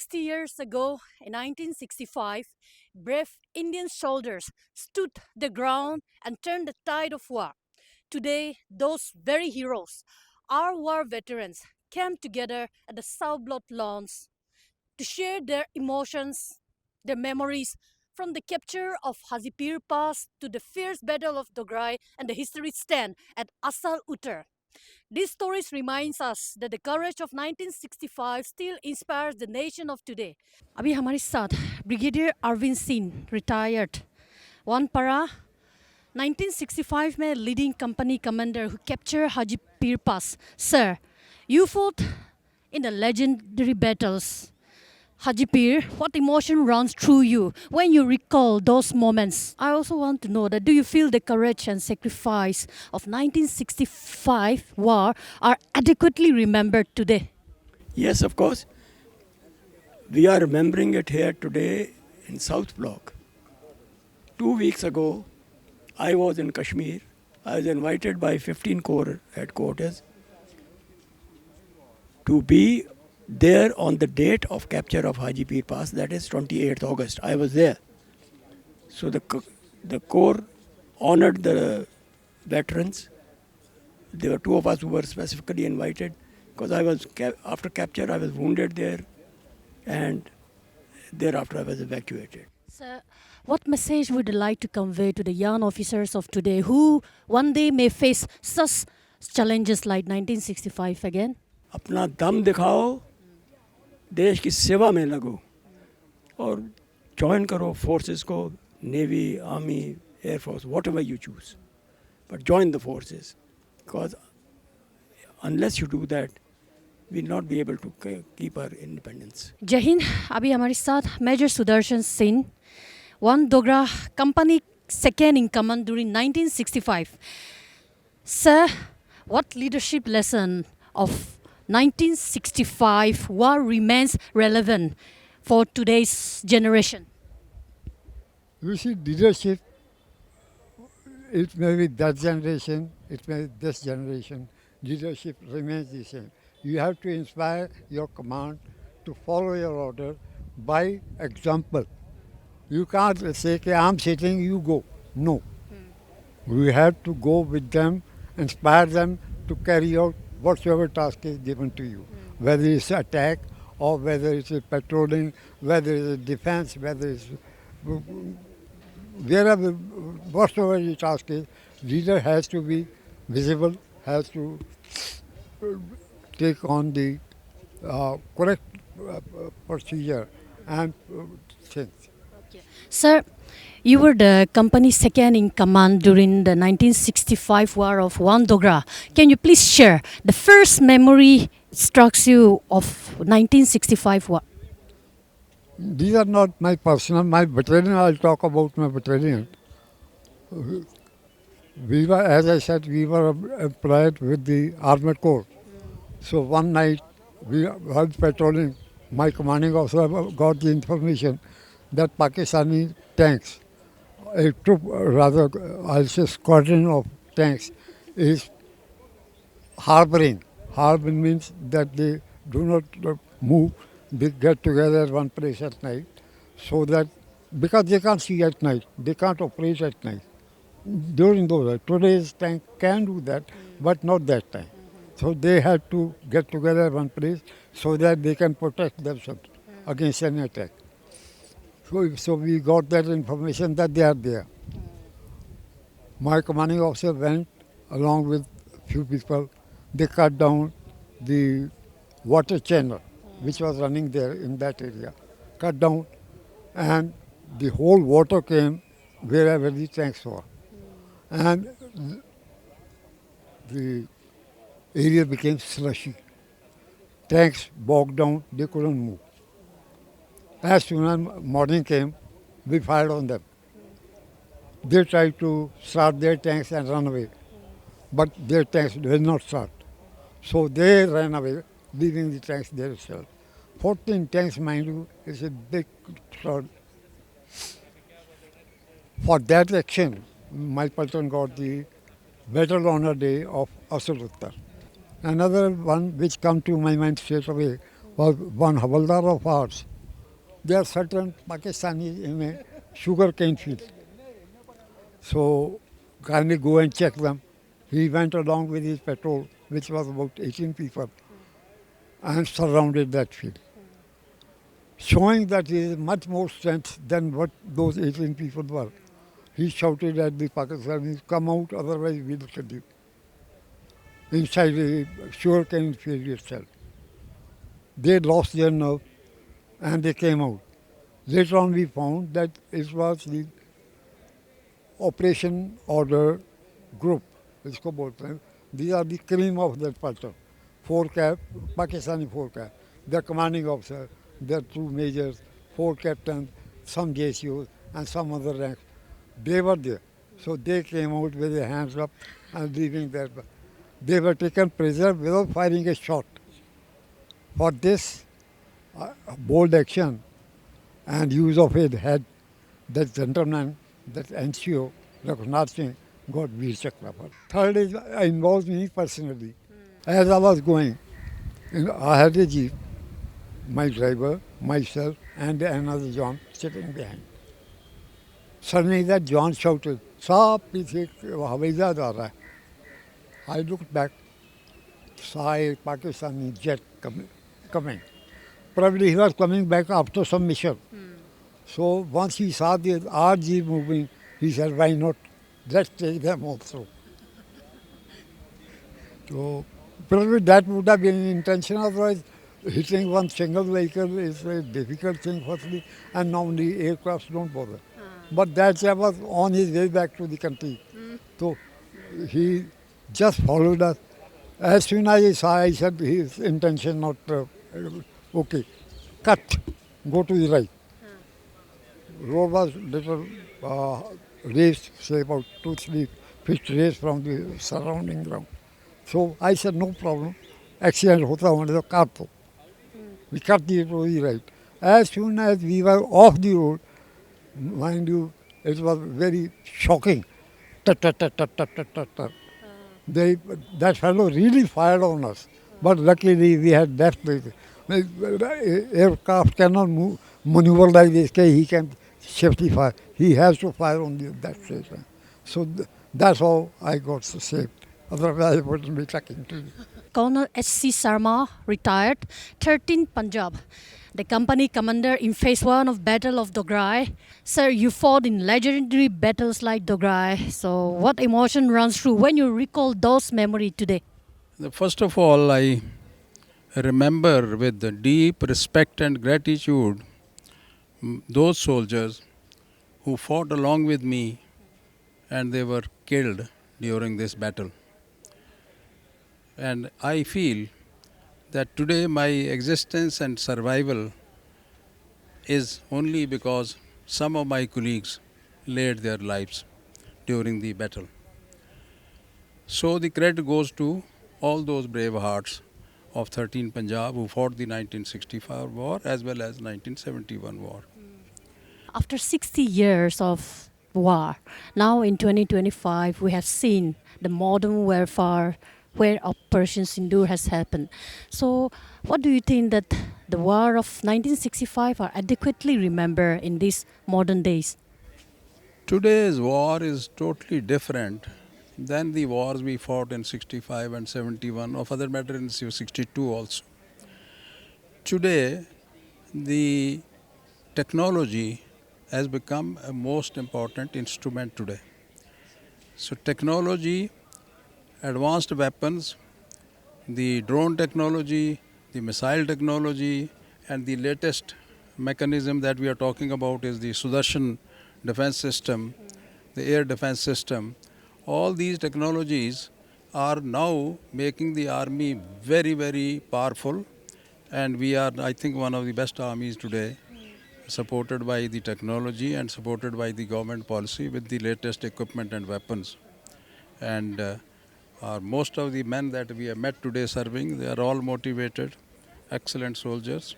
60 years ago, in 1965, brave Indian soldiers stood the ground and turned the tide of war. Today, those very heroes, our war veterans, came together at the South Block lawns to share their emotions, their memories from the capture of Hazipir Pass to the fierce Battle of Dograi and the historic stand at Asal Uttar. These stories reminds us that the courage of 1965 still inspires the nation of today. अभी हमारे साथ brigadier Arvind Singh retired one para 1965 में leading company commander who captured Haji Pir Pass. Sir, you fought in the legendary battles. Haji Pir, what emotion runs through you when you recall those moments? I also want to know that do you feel the courage and sacrifice of 1965 war are adequately remembered today? Yes, of course. We are remembering it here today in South Block. 2 weeks ago, I was in Kashmir. I was invited by 15 Corps headquarters to be there on the date of capture of Haji Pir Pass, that is 28th August. I was there. So the Corps honored the veterans. There were two of us who were specifically invited because after capture I was wounded there, and thereafter I was evacuated. Sir, what message would you like to convey to the young officers of today who one day may face such challenges like 1965 again? अपना दम दिखाओ, देश की सेवा में लगो और join करो फोर्सेस को, navy, army, air force, whatever you choose. But join the forces because unless you do that, we'll not be able to keep our independence. जय हिंद. अभी हमारे साथ major Sudarshan Singh, one Dogra company second in command during 1965. Sir, what leadership lesson of 1965 war remains relevant for today's generation? You see, leadership, it may be that generation, it may be this generation, leadership remains the same. You have to inspire your command to follow your order by example. You can't say, okay, I'm sitting, you go. No. We have to go with them, inspire them to carry out whatsoever task is given to you. Whether it's attack or whether it's patrolling, whether it's defense, whether it's wherever, whatsoever the task is, leader has to be visible, has to take on the correct procedure and things. Sir, you were the company second in command during the 1965 war of One Dogra. Can you please share the first memory strikes you of 1965 war? These are not my personal, my battalion, I'll talk about my battalion. We were, as I said, we were employed with the Armored Corps. So one night we were patrolling. My commanding officer got the information that Pakistani tanks, a troop, rather, I'll say squadron of tanks, is harboring. Harboring means that they do not move, they get together at one place at night, so that, because they can't see at night, they can't operate at night. During those days, today's tank can do that, but not that time. So they had to get together at one place so that they can protect themselves against any attack. So we got that information that they are there. My commanding officer went along with a few people. They cut down the water channel which was running there in that area. Cut down, and the whole water came wherever the tanks were. And the area became slushy. Tanks bogged down, they couldn't move. As soon as morning came, we fired on them. They tried to start their tanks and run away, but their tanks did not start. So they ran away, leaving the tanks there itself. 14 tanks, mind you, is a big crowd. For that action, my platoon got the Battle Honor Day of Asal Uttar. Another one which come to my mind straight away was one Havaldar of ours, there are certain Pakistanis in a sugar cane field. So kindly go and check them. He went along with his patrol, which was about 18 people, and surrounded that field, showing that he is much more strength than what those 18 people were. He shouted at the Pakistanis, come out, otherwise we'll kill you. Inside the sugarcane field itself. They lost their nerve and they came out. Later on we found that it was the operation order group, इसको बोलते हैं. These are the cream of that pattern. Four cap, Pakistani four cap. Their commanding officer, their two majors, four captains, some JCOs and some other ranks. They were there. So they came out with their hands up and leaving their. They were taken prisoner without firing a shot. For this bold action and use of his head, that gentleman, that NCO, Raghunath Singh, got Veer Chakra. Third is involves me personally. As I was going, I had a jeep, my driver, myself, and another John sitting behind. Suddenly that John shouted, "Saab, पीछे हवाई जहाज आ रहा है." I looked back, saw a Pakistani jet coming. Probably he was coming back after some mission. So once he saw the our jeep moving, he said, "Why not? Let's take them also." So probably that would have been intention. Otherwise, hitting one single vehicle is a difficult thing, firstly, and normally aircrafts don't bother. But that guy was on his way back to the country. So he just followed us. As soon as I saw, I said his intention not okay. Cut, go to the right. Road was little raised, say about 2-3 feet raised from the surrounding ground. So I said no problem. Accident hota hone to cut to. We cut the road to the right. As soon as we were off the road, mind you, it was very shocking. Tut, tut, tut, tut, tut, tut, tut, tut. That fellow really fired on us. But luckily we had left the aircraft cannot maneuver like this. He can safely fire. He has to fire on that station. So that's how I got saved. Otherwise I wouldn't be talking to you. Colonel S.C. Sarma, retired, 13th Punjab, the company commander in phase 1 of Battle of Dogra. Sir, you fought in legendary battles like Dogra. So what emotion runs through when you recall those memories today? First of all, I remember with the deep respect and gratitude those soldiers who fought along with me and they were killed during this battle. And I feel that today my existence and survival is only because some of my colleagues laid their lives during the battle. So the credit goes to all those brave hearts of 13 Punjab who fought the 1965 war as well as 1971 war. After 60 years of war, now in 2025 we have seen the modern warfare where Operation Sindoor has happened. So what do you think that the war of 1965 are adequately remembered in these modern days? Today's war is totally different than the wars we fought in 65 and 71, or for that matter in 62 also. Today, the technology has become a most important instrument today. So technology, advanced weapons, the drone technology, the missile technology, and the latest mechanism that we are talking about is the Sudarshan defense system, the air defense system. All these technologies are now making the army very, very powerful, and we are, I think, one of the best armies today, supported by the technology and supported by the government policy with the latest equipment and weapons. And most of the men that we have met today serving, they are all motivated, excellent soldiers.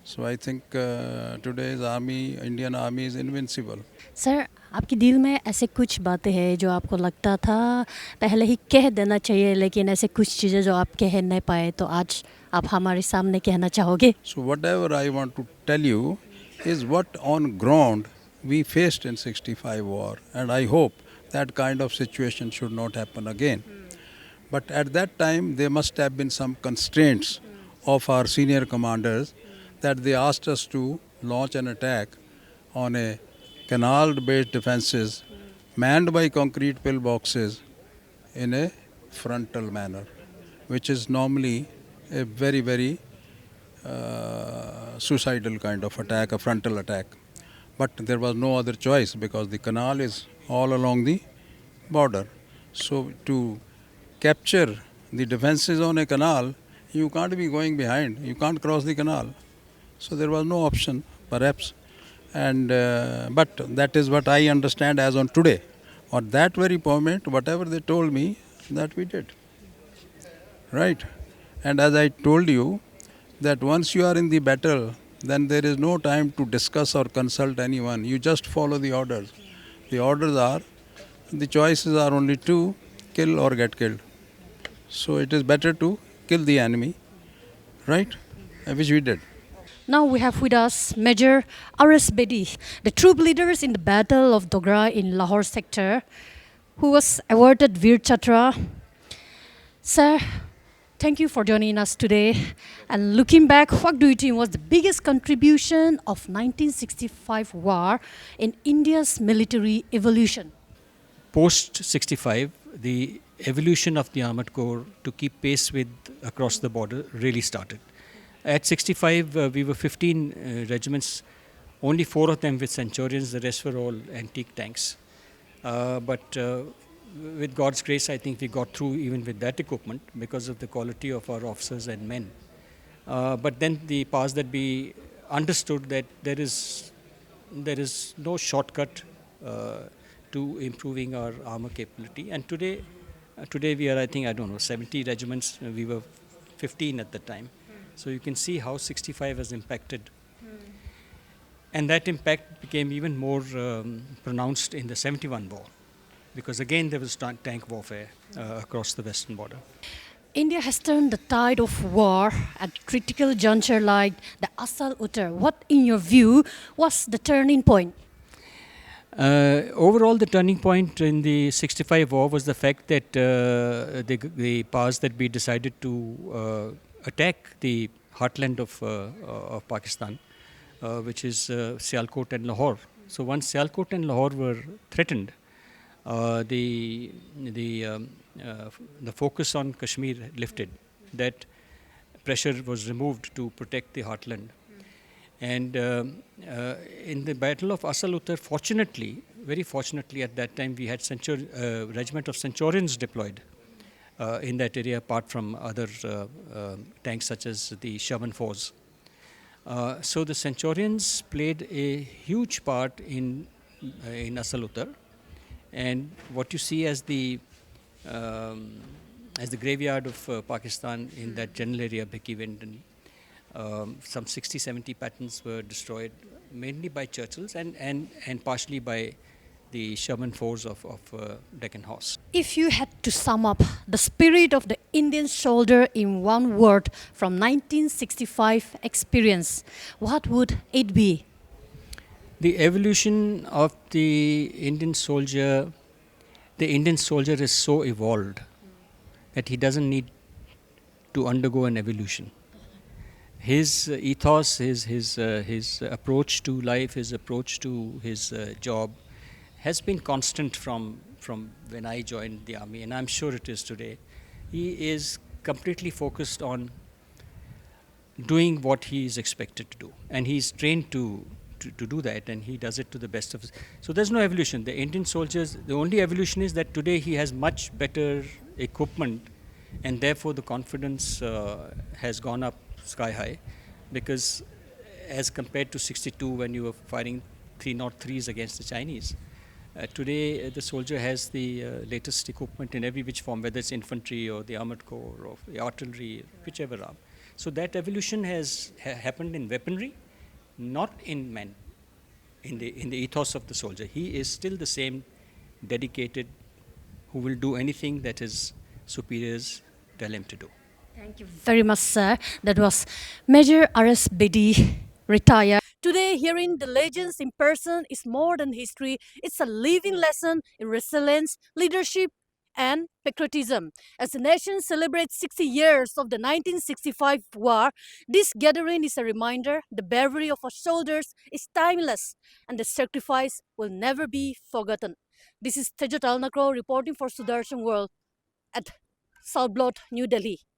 So I think today's army, Indian army is invincible. Sir, आपके दिल में ऐसे कुछ बातें हैं जो आपको लगता था पहले ही कह देना चाहिए, लेकिन ऐसे कुछ चीज़ें जो आप कह नहीं पाए, तो आज आप हमारे सामने कहना चाहोगे? So whatever I want to tell you is what on ground we faced in 65 war, and I hope that kind of situation should not happen again. But at that time, there must have been some constraints of our senior commanders that they asked us to launch an attack on a canal-based defenses manned by concrete pillboxes in a frontal manner, which is normally a very, very suicidal kind of attack, a frontal attack. But there was no other choice because the canal is all along the border. So to capture the defenses on a canal, you can't be going behind, you can't cross the canal. So there was no option, perhaps. And but that is what I understand as on today. At that very moment, whatever they told me, that we did. Right? And as I told you, that once you are in the battle, then there is no time to discuss or consult anyone. You just follow the orders. The orders are, the choices are only two, kill or get killed. So it is better to kill the enemy, right? Which we did. Now we have with us Major R.S. Bedi, the troop leaders in the Battle of Dogra in Lahore sector, who was awarded Veer Chakra. Sir, thank you for joining us today. And looking back, what do you think was the biggest contribution of 1965 war in India's military evolution? Post 65, the evolution of the armored corps to keep pace with across the border really started. At 65, we were 15 regiments, only 4 of them with Centurions, the rest were all antique tanks. But with God's grace, I think we got through even with that equipment because of the quality of our officers and men. But then the powers that be understood that there is no shortcut to improving our armor capability. And today we are, I think, I don't know, 70 regiments. We were 15 at the time. So you can see how 65 has impacted. And that impact became even more pronounced in the 71 war, because again there was tank warfare across the western border. India has turned the tide of war at critical juncture like the Asal Uttar. What, in your view, was the turning point? Overall, the turning point in the 65 war was the fact that the powers that be decided to attack the heartland of Pakistan, which is Sialkot and Lahore. So once Sialkot and Lahore were threatened, the focus on Kashmir lifted. That pressure was removed to protect the heartland. And in the Battle of Asal Uttar, fortunately, very fortunately at that time, we had regiment of Centurions deployed in that area, apart from other tanks such as the Sherman 4s. So the Centurions played a huge part in Asal Uttar. And what you see as the graveyard of Pakistan in that general area, Bhikki Wind, some 60-70 patterns were destroyed, mainly by Churchill's and partially by the Sherman 4s of Deccan Horse. If you had to sum up the spirit of the Indian soldier in one word from 1965 experience, what would it be? The evolution of the Indian soldier is so evolved that he doesn't need to undergo an evolution. His ethos, his approach to life, his approach to his job has been constant from when I joined the army, and I'm sure it is today. He is completely focused on doing what he is expected to do, and he's trained to do that, and he does it to the best of his. So there's no evolution. The Indian soldiers, the only evolution is that today he has much better equipment, and therefore the confidence has gone up sky high, because as compared to 62 when you were fighting 303s against the Chinese, today the soldier has the latest equipment in every which form, whether it's infantry or the armored corps or the artillery, whichever arm. So that evolution has happened in weaponry, not in men, in the ethos of the soldier. He is still the same dedicated, who will do anything that his superiors tell him to do. Thank you very much, sir. That was Major R.S. Bedi, retired. Today, hearing the legends in person is more than history, it's a living lesson in resilience, leadership, and patriotism. As the nation celebrates 60 years of the 1965 war, this gathering is a reminder the bravery of our soldiers is timeless and the sacrifice will never be forgotten. This is Tejat Alnakro reporting for Sudarshan World at South Block, New Delhi.